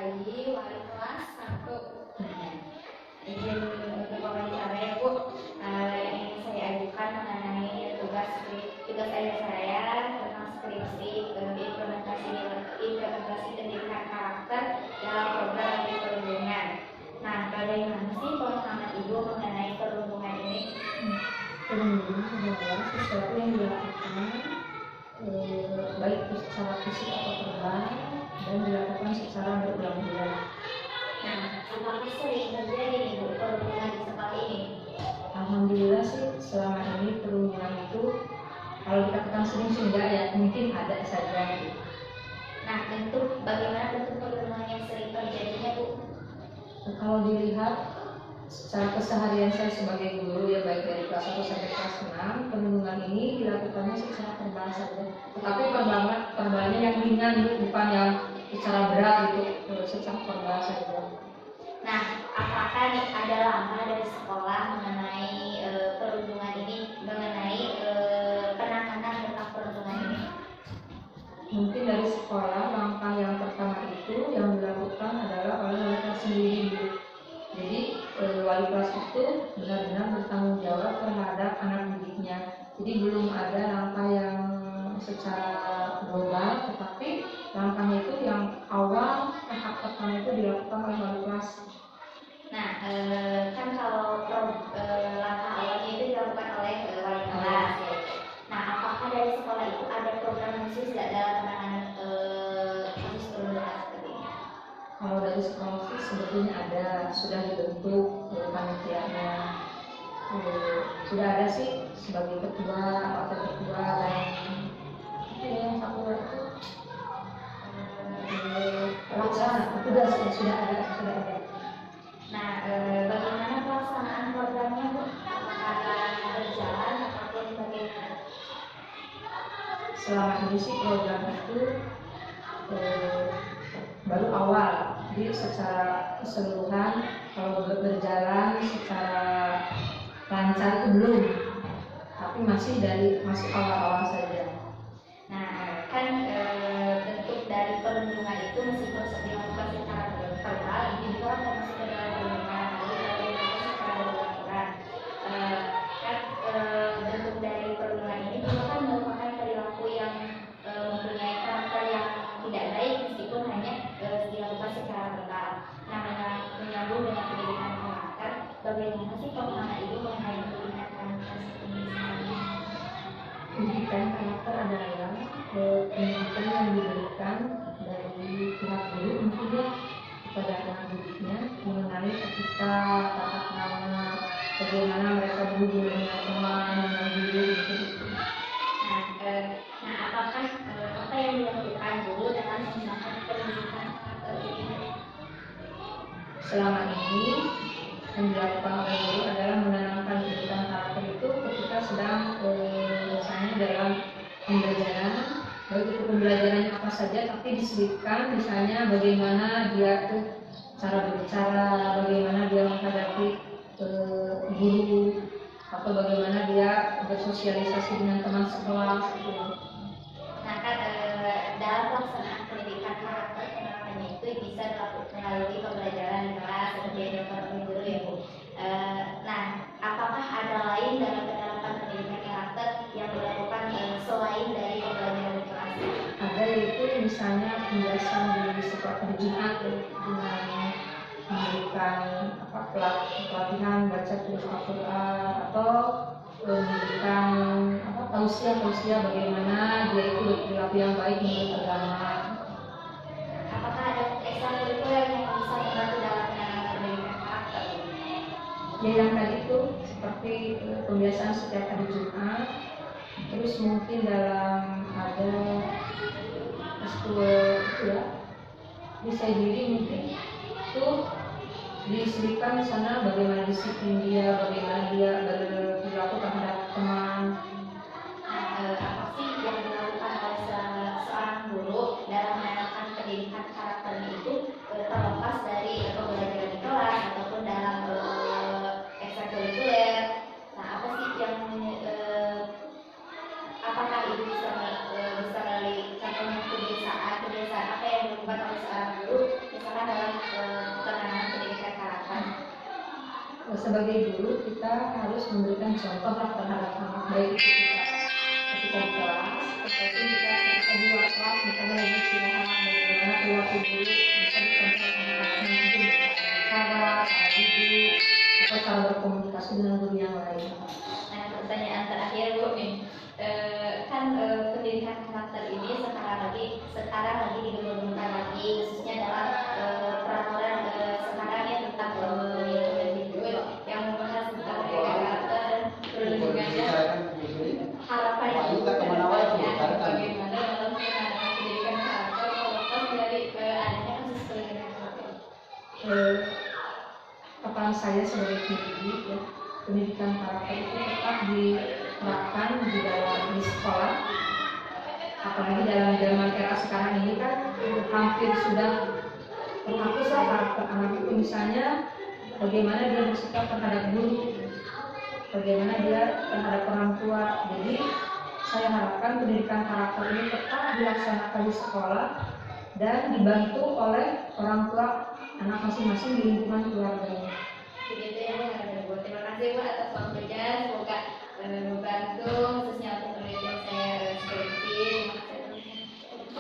Ayi, wali kelas 1. Izin untuk wawancara ya Bu. Yang ingin saya ajukan mengenai tugas akhir saya tentang skripsi implementasi pendidikan karakter dalam program studi perundungan. Nah, bagaimana sih pemahaman Ibu mengenai perundungan ini? Perundungan adalah sesuatu yang dilakukan baik secara fisik atau verbal dan dilakukan secara berulang-ulang. Nah, apakah sering terjadi nih Bu perundungan di sekolah ini? Alhamdulillah sih selama ini perundungan itu kalau dikatakan sering sih enggak ya, mungkin ada saja. Nah, bagaimana bentuk perundungan yang sering terjadinya Bu? Kalau dilihat secara keseharian saya sebagai guru ya, baik dari kelas 1 sampai kelas 6, perundungan ini dilakukannya secara verbal saja. Tetapi verbalnya yang ringan, bukan yang secara berat gitu, secara verbal saja. Nah, apakah ada langkah dari sekolah mengenai perundungan ini, mengenai penanganan tentang perundungan ini? Mungkin dari sekolah langkah yang pertama itu yang dilakukan adalah oleh wali kelas sendiri. Jadi wali kelas itu benar-benar bertanggung jawab terhadap anak didiknya. Jadi belum ada langkah yang secara global, tetapi langkahnya itu yang awal tahap pertama itu dilakukan oleh wali kelas. Nah, kan kalau langkah awalnya itu dilakukan oleh wali kelas. Nah, apakah dari sekolah itu ada program khusus dalam penanganan kasus perundungan seperti ini? Kalau dari sekolah sih sebetulnya ada, sudah dibentuk panitianya. Sudah ada sih sebagai ketua, wakil ketua, dan yang satu itu pelaksana itu sudah ada. Nah, bagaimana pelaksanaan programnya Bu? Apakah berjalan ataupun bagaimana? Selama ini sih program itu baru awal, jadi secara keseluruhan kalau berjalan secara lancar itu belum, tapi masih awal-awal saja. Nah, kan bentuk dari perundungan itu meskipun dilakukan secara verbal, ini juga kan termasuk ke dalam perundungan, lalu secara berulang-ulang. Kan bentuk dari perundungan ini juga kan merupakan perilaku yang mempunyai karakter yang tidak baik meskipun hanya dilakukan secara verbal. Nah, menyambung dengan pendidikan karakter, bagaimana sih pemahaman Ibu mengenai pendidikan karakter seperti ini? Pendidikan karakter adalah pendidikan yang diberikan dari pihak guru tentunya kepada anak didiknya mengenai etika, tata krama, bagaimana mereka berhubungan dengan teman, dengan guru gitu. Nah, apakah apa yang dilakukan guru dalam menggunakan pendidikan karakter ini? Selama ini yang dilakukan oleh guru adalah menanamkan pendidikan karakter itu ketika sedang misalnya dalam pembelajaran, baik itu pembelajarannya apa saja, tapi diselipkan misalnya bagaimana dia tuh cara berbicara, bagaimana dia menghadapi guru, atau bagaimana dia bersosialisasi dengan teman sekelas gitu. Nah, kan dalam pelaksanaan pendidikan karakter penerapannya itu bisa dilakukan melalui pembelajaran di kelas seperti yang dilakukan guru ya Bu. Nah, apakah ada lain dalam penerapan pendidikan karakter yang dilakukan selain dari pembelajaran di kelas? Ada, yaitu misalnya pembahasan di sekolah Jumat dengan memberikan pelatihan baca tulis Al-Quran atau memberikan tausiah bagaimana dia itu berperilaku yang baik menurut agama. Apakah ada ekstrakurikuler yang bisa membantu dalam penanganan pendidikan karakter? Ya, yang tadi itu seperti pembiasaan setiap hari Jumat, terus mungkin dalam ada itu ya bisa diri mungkin itu diselipkan di sana bagaimana disiplin dia, bagaimana dia berperilaku terhadap teman. Apa sih yang dilakukan oleh seorang guru dalam menanamkan pendidikan karakter itu terlepas dari pembelajaran di kelas ataupun dalam ekstrakurikuler? Nah, apa sih yang apakah Ibu bisa contohnya kebiasaan apa yang dilakukan oleh seorang guru misalkan dalam sebagai guru kita harus memberikan contoh terhadap anak, baik itu ketika di kelas ataupun ketika di luar kelas, misalnya lagi istirahat, bagaimana perilaku guru bisa dicontohkan anak-anak, mungkin cara duduk atau cara berkomunikasi dengan guru yang lain. Nah, pertanyaan terakhir Bu nih, kan pendidikan karakter ini sekarang lagi digembar-gemborkan lagi, khususnya dalam peraturan sekarang ya tentang Kemendikbud yang membahas tentang karakter dan perlindungannya. Harapan Ibu ke depannya bagaimana dalam penanganan pendidikan karakter terlepas dari adanya kasus pelanggaran karakter? Harapan saya sebagai pendidik ya, pendidikan karakter itu tetap diterapkan di sekolah, apalagi dalam zaman era sekarang ini kan hampir sudah terhapuslah karakter anak itu, misalnya bagaimana dia bersikap terhadap guru, bagaimana dia terhadap orang tua. Jadi saya harapkan pendidikan karakter ini tetap dilaksanakan di sekolah dan dibantu oleh orang tua anak masing-masing di lingkungan keluarganya. Begitu ya Bu. Terima kasih Bu atas waktunya, semoga membantu khususnya untuk